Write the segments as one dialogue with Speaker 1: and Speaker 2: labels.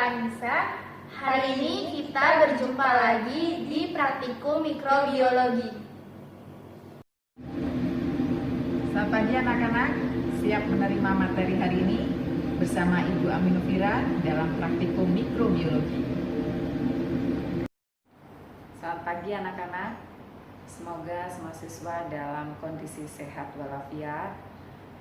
Speaker 1: Anissa. Hari ini kita berjumpa lagi di Praktikum Mikrobiologi.
Speaker 2: Selamat pagi anak-anak, siap menerima materi hari ini bersama Ibu Aminufira dalam Praktikum Mikrobiologi. Selamat pagi anak-anak, semoga semua siswa dalam kondisi sehat walafiat.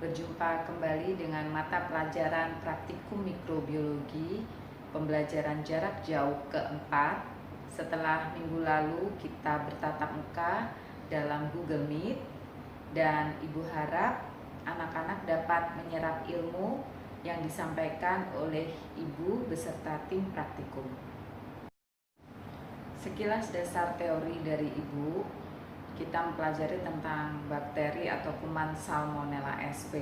Speaker 2: Berjumpa kembali dengan mata pelajaran Praktikum Mikrobiologi pembelajaran jarak jauh keempat setelah minggu lalu kita bertatap muka dalam Google Meet, dan Ibu harap anak-anak dapat menyerap ilmu yang disampaikan oleh Ibu beserta tim praktikum. Sekilas dasar teori dari Ibu, kita mempelajari tentang bakteri atau kuman Salmonella sp,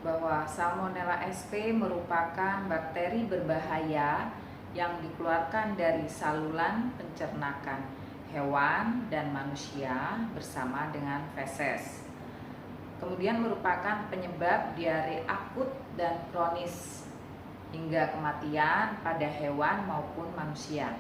Speaker 2: bahwa Salmonella sp merupakan bakteri berbahaya yang dikeluarkan dari saluran pencernakan hewan dan manusia bersama dengan feses. Kemudian merupakan penyebab diare akut dan kronis hingga kematian pada hewan maupun manusia.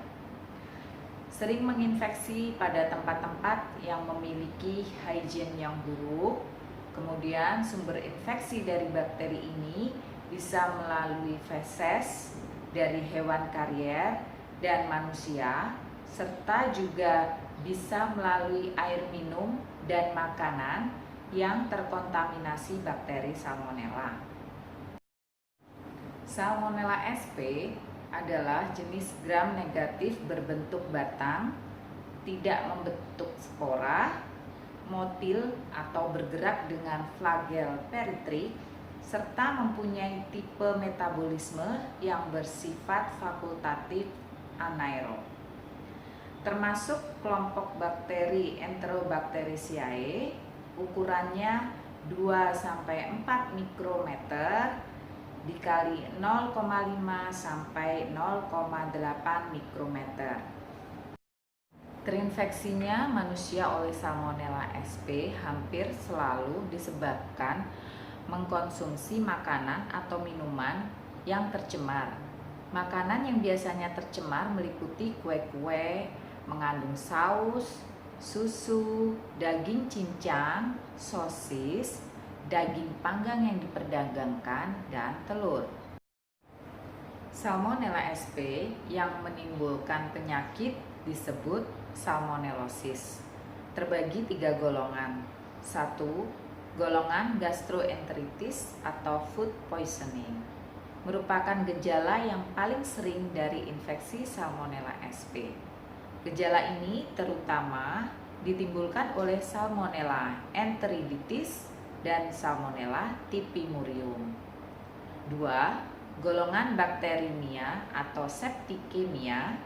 Speaker 2: Sering menginfeksi pada tempat-tempat yang memiliki hygiene yang buruk. Kemudian sumber infeksi dari bakteri ini bisa melalui feses dari hewan karier dan manusia, serta juga bisa melalui air minum dan makanan yang terkontaminasi bakteri Salmonella. Salmonella sp adalah jenis gram negatif berbentuk batang, tidak membentuk spora, motil atau bergerak dengan flagel peritrik, serta mempunyai tipe metabolisme yang bersifat fakultatif anaerob. Termasuk kelompok bakteri Enterobacteriaceae, ukurannya 2-4 mikrometer dikali 0,5 sampai 0,8 mikrometer. Terinfeksinya manusia oleh Salmonella sp hampir selalu disebabkan mengkonsumsi makanan atau minuman yang tercemar. Makanan yang biasanya tercemar meliputi kue-kue, mengandung saus, susu, daging cincang, sosis, daging panggang yang diperdagangkan, dan telur. Salmonella sp yang menimbulkan penyakit disebut salmonellosis. Terbagi 3 golongan. 1. Golongan gastroenteritis atau food poisoning, merupakan gejala yang paling sering dari infeksi Salmonella sp. Gejala ini terutama ditimbulkan oleh Salmonella enteriditis dan Salmonella typhimurium. 2. Golongan bakterimia atau septicemia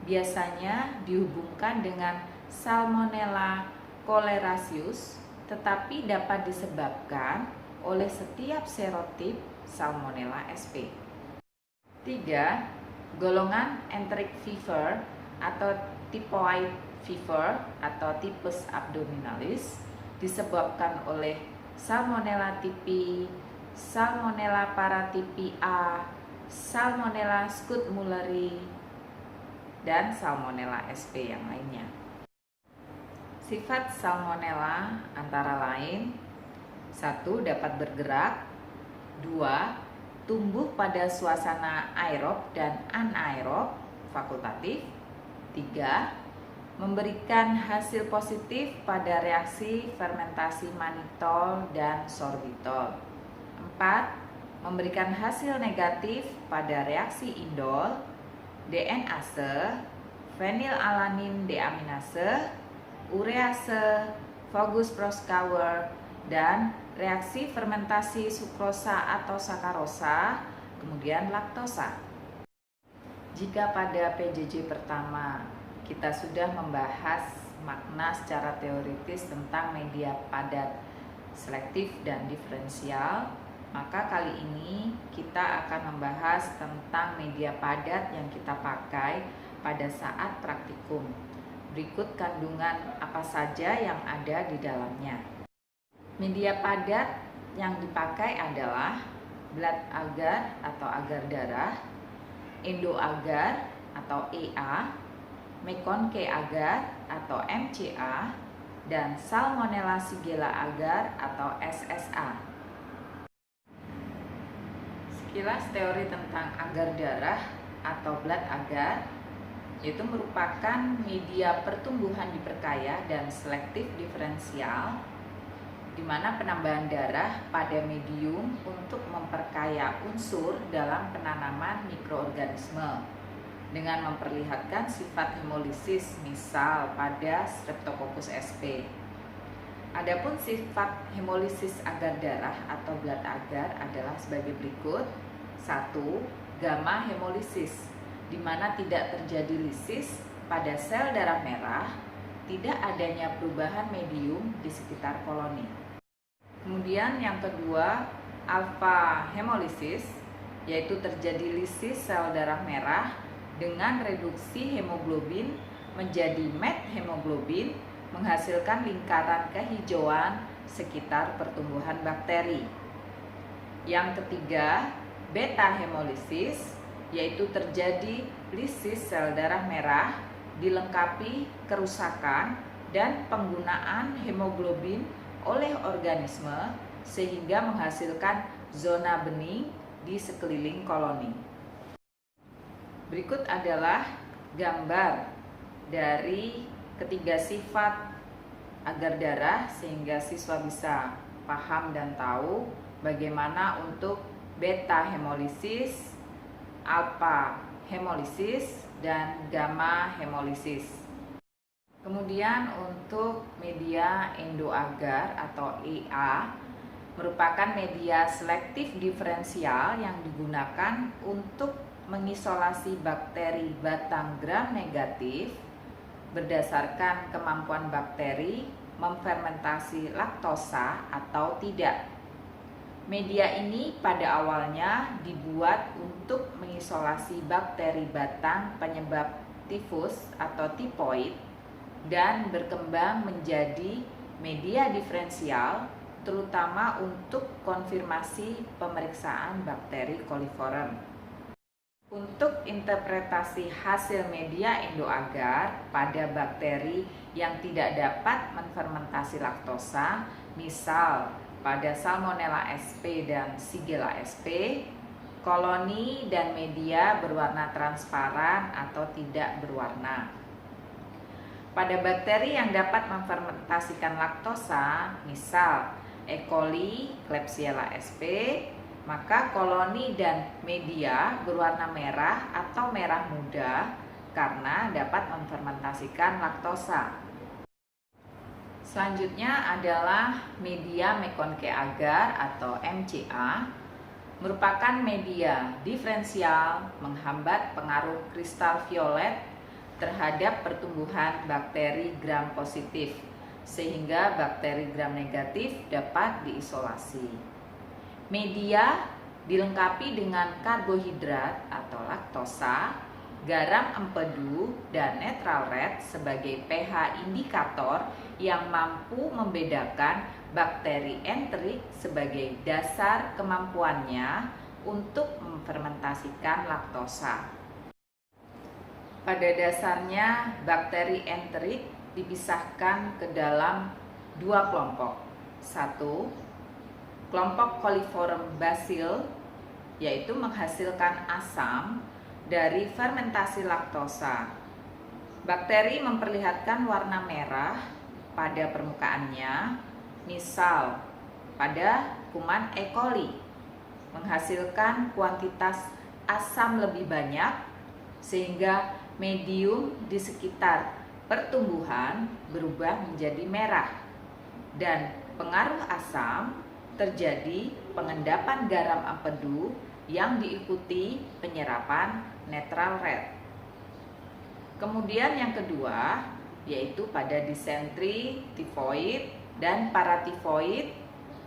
Speaker 2: biasanya dihubungkan dengan Salmonella choleraceus, tetapi dapat disebabkan oleh setiap serotip Salmonella sp. 3. Golongan enteric fever atau typhoid fever atau typhus abdominalis disebabkan oleh Salmonella typhi, Salmonella paratyphi A, Salmonella scudmulleri, dan Salmonella sp yang lainnya. Sifat Salmonella antara lain: 1. Dapat bergerak. 2. Tumbuh pada suasana aerob dan anaerob fakultatif. 3. Memberikan hasil positif pada reaksi fermentasi manitol dan sorbitol. 4. Memberikan hasil negatif pada reaksi indol, DNase, fenilalanin deaminase, urease, Vogus Proskauer, dan reaksi fermentasi sukrosa atau sakarosa, kemudian laktosa. Jika pada PJJ pertama kita sudah membahas makna secara teoritis tentang media padat, selektif, dan diferensial, maka kali ini kita akan membahas tentang media padat yang kita pakai pada saat praktikum. Berikut kandungan apa saja yang ada di dalamnya. Media padat yang dipakai adalah blood agar atau agar darah, endoagar atau EA, Meconium agar atau MCA, dan Salmonella Shigella agar atau SSA. Sekilas teori tentang agar darah atau blood agar, yaitu merupakan media pertumbuhan diperkaya dan selektif diferensial, di mana penambahan darah pada medium untuk memperkaya unsur dalam penanaman mikroorganisme dengan memperlihatkan sifat hemolisis, misal pada Streptococcus sp. Adapun sifat hemolisis agar darah atau blood agar adalah sebagai berikut. 1. Gamma hemolisis, di mana tidak terjadi lisis pada sel darah merah, tidak adanya perubahan medium di sekitar koloni. Kemudian yang kedua, alpha hemolisis, yaitu terjadi lisis sel darah merah dengan reduksi hemoglobin menjadi methemoglobin, menghasilkan lingkaran kehijauan sekitar pertumbuhan bakteri. Yang ketiga, beta hemolisis, yaitu terjadi lisis sel darah merah dilengkapi kerusakan dan penggunaan hemoglobin oleh organisme sehingga menghasilkan zona bening di sekeliling koloni. Berikut adalah gambar dari ketiga sifat agar darah sehingga siswa bisa paham dan tahu bagaimana untuk beta hemolisis, alpha hemolisis, dan gamma hemolisis. Kemudian untuk media endoagar atau EA merupakan media selektif diferensial yang digunakan untuk mengisolasi bakteri batang gram negatif berdasarkan kemampuan bakteri memfermentasi laktosa atau tidak. Media ini pada awalnya dibuat untuk mengisolasi bakteri batang penyebab tifus atau tipoid dan berkembang menjadi media diferensial terutama untuk konfirmasi pemeriksaan bakteri coliform. Untuk interpretasi hasil media endoagar pada bakteri yang tidak dapat menfermentasi laktosa, misal pada Salmonella sp dan Shigella sp, koloni dan media berwarna transparan atau tidak berwarna. Pada bakteri yang dapat memfermentasikan laktosa, misal E. coli, Klebsiella sp, maka koloni dan media berwarna merah atau merah muda karena dapat memfermentasikan laktosa. Selanjutnya adalah media Meconium agar atau MCA, merupakan media diferensial menghambat pengaruh kristal violet terhadap pertumbuhan bakteri gram positif, sehingga bakteri gram negatif dapat diisolasi. Media dilengkapi dengan karbohidrat atau laktosa, garam empedu, dan netral red sebagai pH indikator yang mampu membedakan bakteri enterik sebagai dasar kemampuannya untuk memfermentasikan laktosa. Pada dasarnya, bakteri enterik dipisahkan ke dalam dua kelompok. 1. Kelompok coliform bacil, yaitu menghasilkan asam dari fermentasi laktosa. Bakteri memperlihatkan warna merah pada permukaannya, misal pada kuman E. coli, menghasilkan kuantitas asam lebih banyak sehingga medium di sekitar pertumbuhan berubah menjadi merah, dan pengaruh asam terjadi pengendapan garam empedu yang diikuti penyerapan netral red. Kemudian yang kedua yaitu pada disentri, tifoid, dan paratifoid,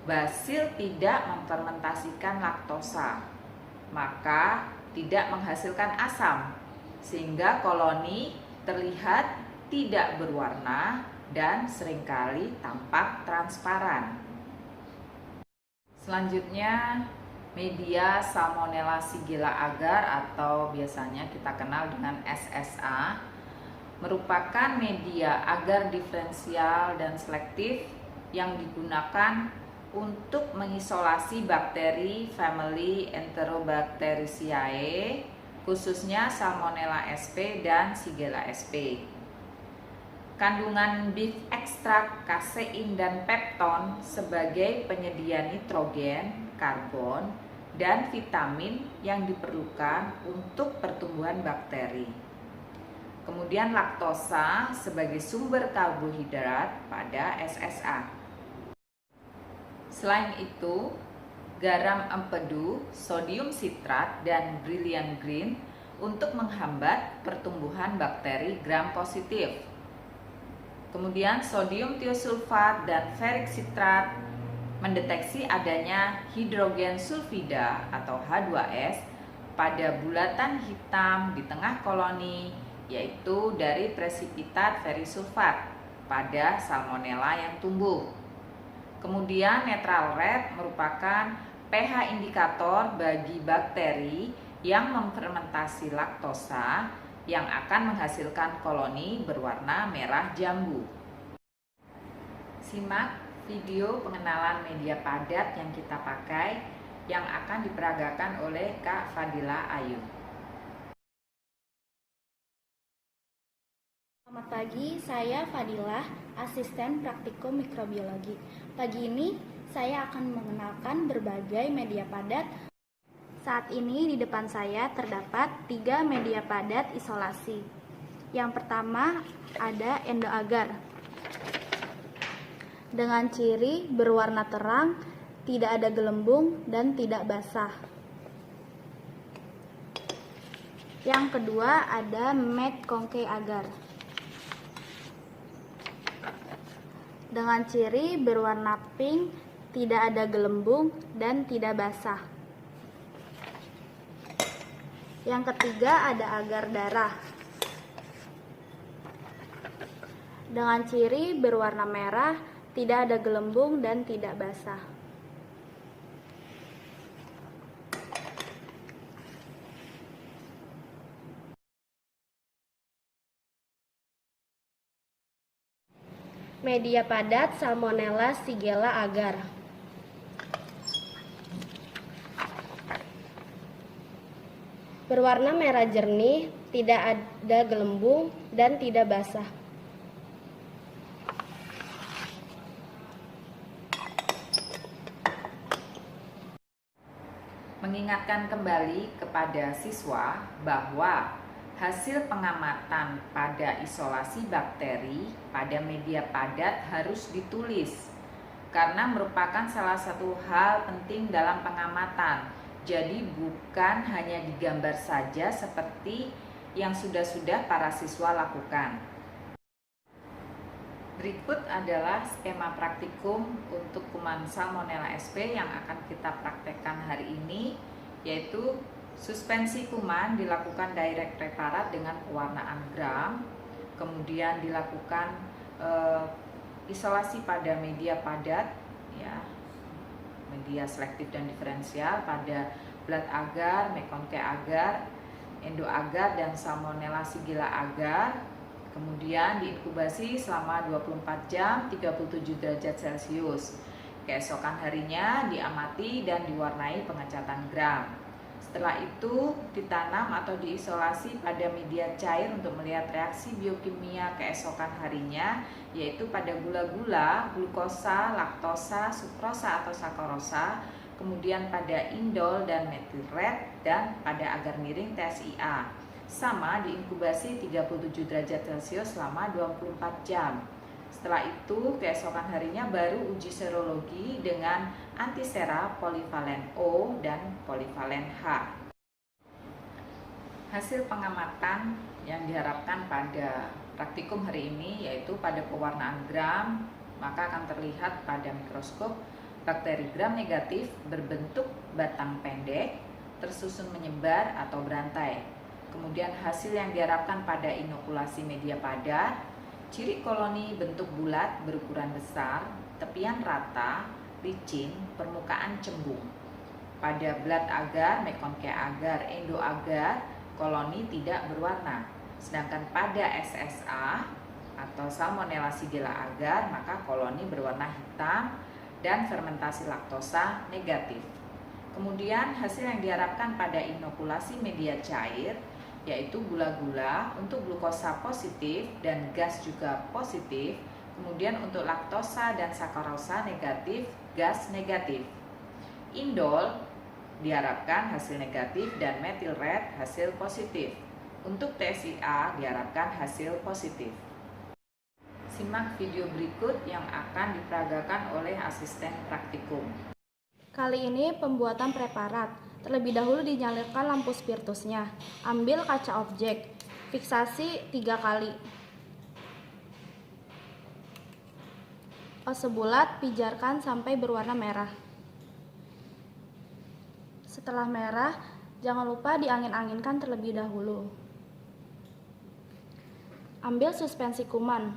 Speaker 2: bacil tidak memfermentasikan laktosa, maka tidak menghasilkan asam, sehingga koloni terlihat tidak berwarna dan seringkali tampak transparan. Selanjutnya, Media Salmonella Shigella agar atau biasanya kita kenal dengan SSA merupakan media agar diferensial dan selektif yang digunakan untuk mengisolasi bakteri famili Enterobacteriaceae, khususnya Salmonella sp dan Shigella sp. Kandungan beef ekstrak, kasein, dan pepton sebagai penyedia nitrogen, karbon, dan vitamin yang diperlukan untuk pertumbuhan bakteri. Kemudian laktosa sebagai sumber karbohidrat pada SSA. Selain itu, garam empedu, sodium sitrat, dan brilliant green untuk menghambat pertumbuhan bakteri gram positif. Kemudian sodium tiosulfat dan ferric citrat mendeteksi adanya hidrogen sulfida atau H2S pada bulatan hitam di tengah koloni, yaitu dari presipitat ferisulfat pada salmonella yang tumbuh. Kemudian netral red merupakan pH indikator bagi bakteri yang memfermentasi laktosa yang akan menghasilkan koloni berwarna merah jambu. Simak video pengenalan media padat yang kita pakai yang akan diperagakan oleh Kak Fadila Ayu.
Speaker 1: Selamat pagi, saya Fadilah, asisten praktikum mikrobiologi. Pagi ini saya akan mengenalkan berbagai media padat. Saat ini di depan saya terdapat 3 media padat isolasi. Yang pertama ada endoagar. Dengan ciri berwarna terang, tidak ada gelembung dan tidak basah. Yang kedua ada Metkonke agar. Dengan ciri berwarna pink, tidak ada gelembung dan tidak basah. Yang ketiga ada agar darah. Dengan ciri berwarna merah, tidak ada gelembung dan tidak basah. Media padat Salmonella Shigella agar. Berwarna merah jernih, tidak ada gelembung dan tidak basah.
Speaker 2: Mengingatkan kembali kepada siswa bahwa hasil pengamatan pada isolasi bakteri pada media padat harus ditulis karena merupakan salah satu hal penting dalam pengamatan. Jadi bukan hanya digambar saja seperti yang sudah-sudah para siswa lakukan. Berikut adalah skema praktikum untuk kuman Salmonella sp yang akan kita praktekkan hari ini, yaitu suspensi kuman dilakukan direct preparat dengan pewarnaan gram, kemudian dilakukan isolasi pada media padat, ya, media selektif dan diferensial pada blood agar, Metkonke agar, endo agar, dan Salmonella Shigella agar. Kemudian diinkubasi selama 24 jam 37 derajat Celcius. Keesokan harinya diamati dan diwarnai pengecatan gram. Setelah itu ditanam atau diisolasi pada media cair untuk melihat reaksi biokimia keesokan harinya, yaitu pada gula-gula, glukosa, laktosa, sukrosa atau sakkarosa, kemudian pada indol dan metil red, dan pada agar miring TSIA. Sama diinkubasi 37 derajat Celcius selama 24 jam. Setelah itu keesokan harinya baru uji serologi dengan antisera polivalen O dan polivalen H. Hasil pengamatan yang diharapkan pada praktikum hari ini yaitu pada pewarnaan gram, maka akan terlihat pada mikroskop bakteri gram negatif berbentuk batang pendek, tersusun menyebar atau berantai. Kemudian hasil yang diharapkan pada inokulasi media padat, ciri koloni bentuk bulat berukuran besar, tepian rata, licin, permukaan cembung. Pada blat agar, mekonke agar, endo agar, koloni tidak berwarna. Sedangkan pada SSA atau Salmonella Shigella agar, maka koloni berwarna hitam dan fermentasi laktosa negatif. Kemudian hasil yang diharapkan pada inokulasi media cair yaitu gula-gula untuk glukosa positif dan gas juga positif. Kemudian untuk laktosa dan sakarosa negatif, gas negatif. Indol diharapkan hasil negatif dan methyl red hasil positif. Untuk TSIA diharapkan hasil positif. Simak video berikut yang akan diperagakan oleh asisten praktikum.
Speaker 1: Kali ini pembuatan preparat. Terlebih dahulu dinyalakan lampu spiritusnya. Ambil kaca objek. Fiksasi 3 kali. Ose bulat pijarkan sampai berwarna merah. Setelah merah, jangan lupa diangin-anginkan terlebih dahulu. Ambil suspensi kuman.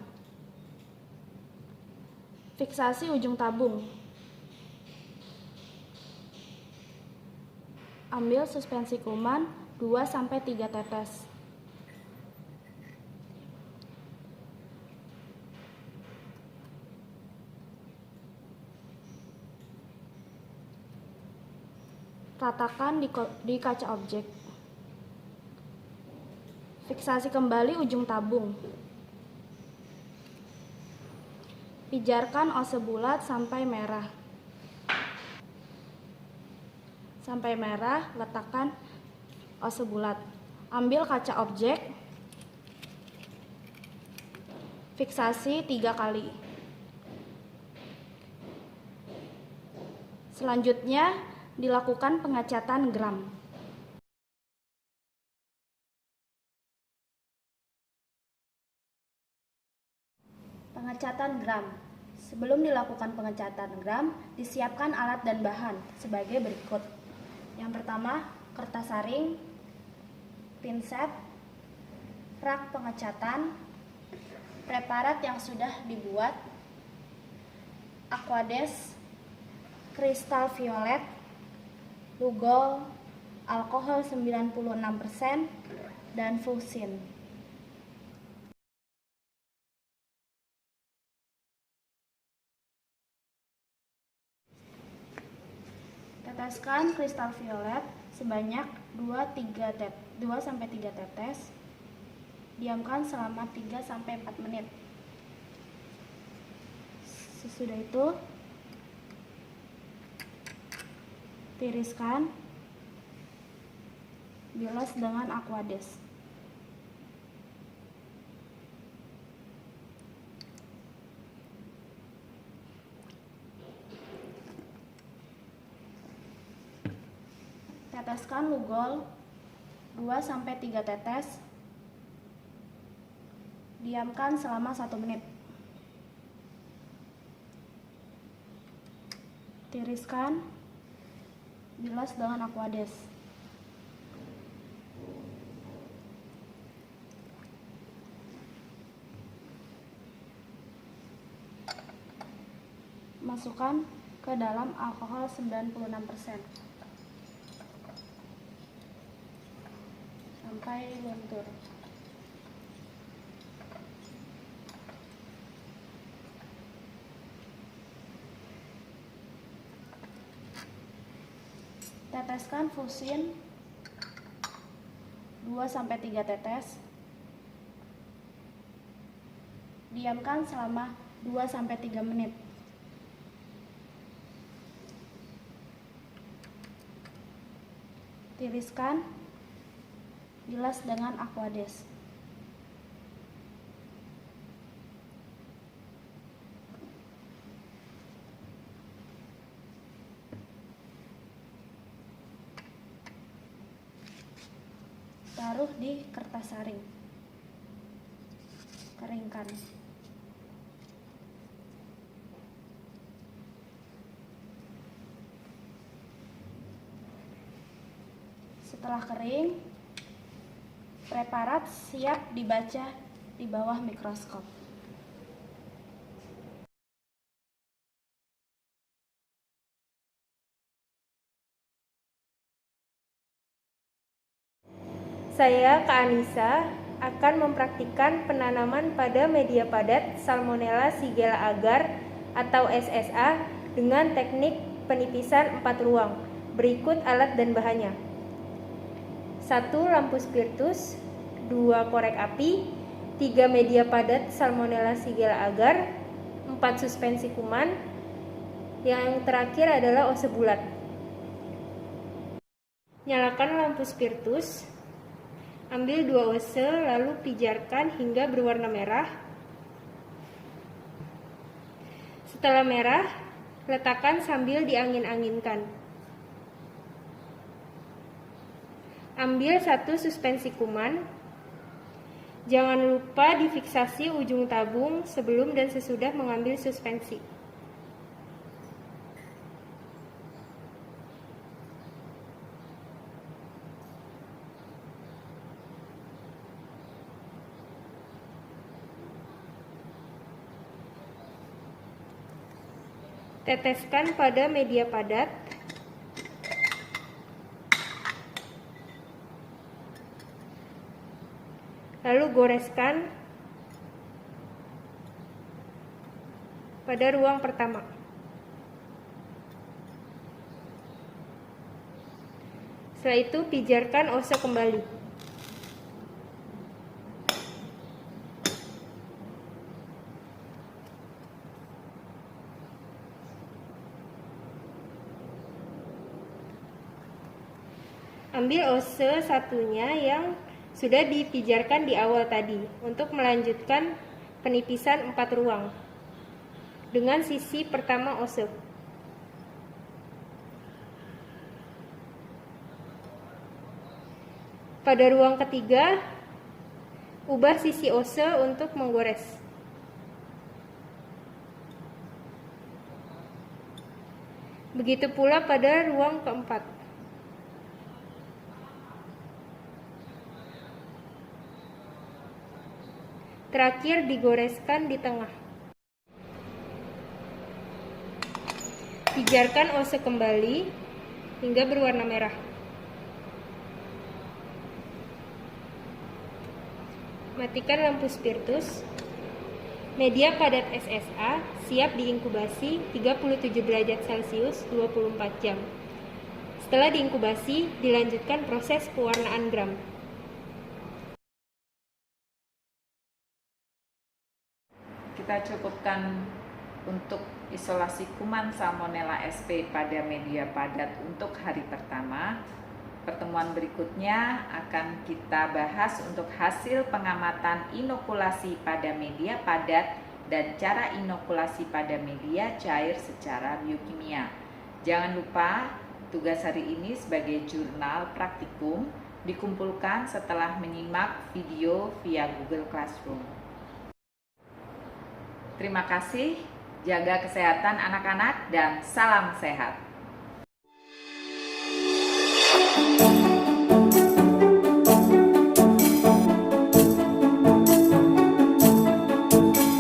Speaker 1: Fiksasi ujung tabung. Ambil suspensi kuman 2-3 tetes. Ratakan di kaca objek. Fiksasi kembali ujung tabung. Pijarkan ose bulat sampai merah. Sampai merah, letakkan ose bulat. Ambil kaca objek. Fiksasi 3 kali. Selanjutnya, dilakukan pengecatan gram. Pengecatan gram. Sebelum dilakukan pengecatan gram, disiapkan alat dan bahan sebagai berikut. Yang pertama, kertas saring, pinset, rak pengecatan, preparat yang sudah dibuat, aquades, kristal violet, lugol, alkohol 96%, dan fusin. Teteskan kristal violet sebanyak 2-3 tetes. Diamkan selama 3-4 menit. Sesudah itu, tiriskan, bilas dengan aquades. Teteskan lugol 2-3 tetes. Diamkan selama 1 menit. Tiriskan, bilas dengan aquades. Masukkan ke dalam alkohol 96% sampai luntur. Teteskan fusin 2-3 tetes. Diamkan selama 2-3 menit. Tiriskan, bilas dengan aquades. Taruh di kertas saring. Keringkan. Setelah kering, preparat siap dibaca di bawah mikroskop.
Speaker 3: Saya, Kak Anissa, akan mempraktikkan penanaman pada media padat Salmonella Shigella agar atau SSA dengan teknik penipisan 4 ruang. Berikut alat dan bahannya. 1 lampu spiritus, 2 korek api, 3 media padat Salmonella Shigella agar, 4 suspensi kuman, yang terakhir adalah ose bulat. Nyalakan lampu spiritus, ambil 2 ose lalu pijarkan hingga berwarna merah. Setelah merah, letakkan sambil diangin-anginkan. Ambil 1 suspensi kuman. Jangan lupa difiksasi ujung tabung sebelum dan sesudah mengambil suspensi. Teteskan pada media padat. Lalu goreskan pada ruang pertama. Setelah itu pijarkan ose kembali. Ambil ose satunya yang sudah dipijarkan di awal tadi untuk melanjutkan penipisan 4 ruang dengan sisi pertama ose. Pada ruang ketiga, ubah sisi ose untuk menggores. Begitu pula pada ruang keempat. Terakhir digoreskan di tengah. Pijarkan ose kembali hingga berwarna merah. Matikan lampu spiritus. Media padat SSA siap diinkubasi 37 derajat Celcius 24 jam. Setelah diinkubasi, dilanjutkan proses pewarnaan gram.
Speaker 2: Kita cukupkan untuk isolasi kuman Salmonella SP pada media padat untuk hari pertama. Pertemuan berikutnya akan kita bahas untuk hasil pengamatan inokulasi pada media padat dan cara inokulasi pada media cair secara biokimia. Jangan lupa tugas hari ini sebagai jurnal praktikum dikumpulkan setelah menyimak video via Google Classroom. Terima kasih, jaga kesehatan anak-anak dan salam sehat.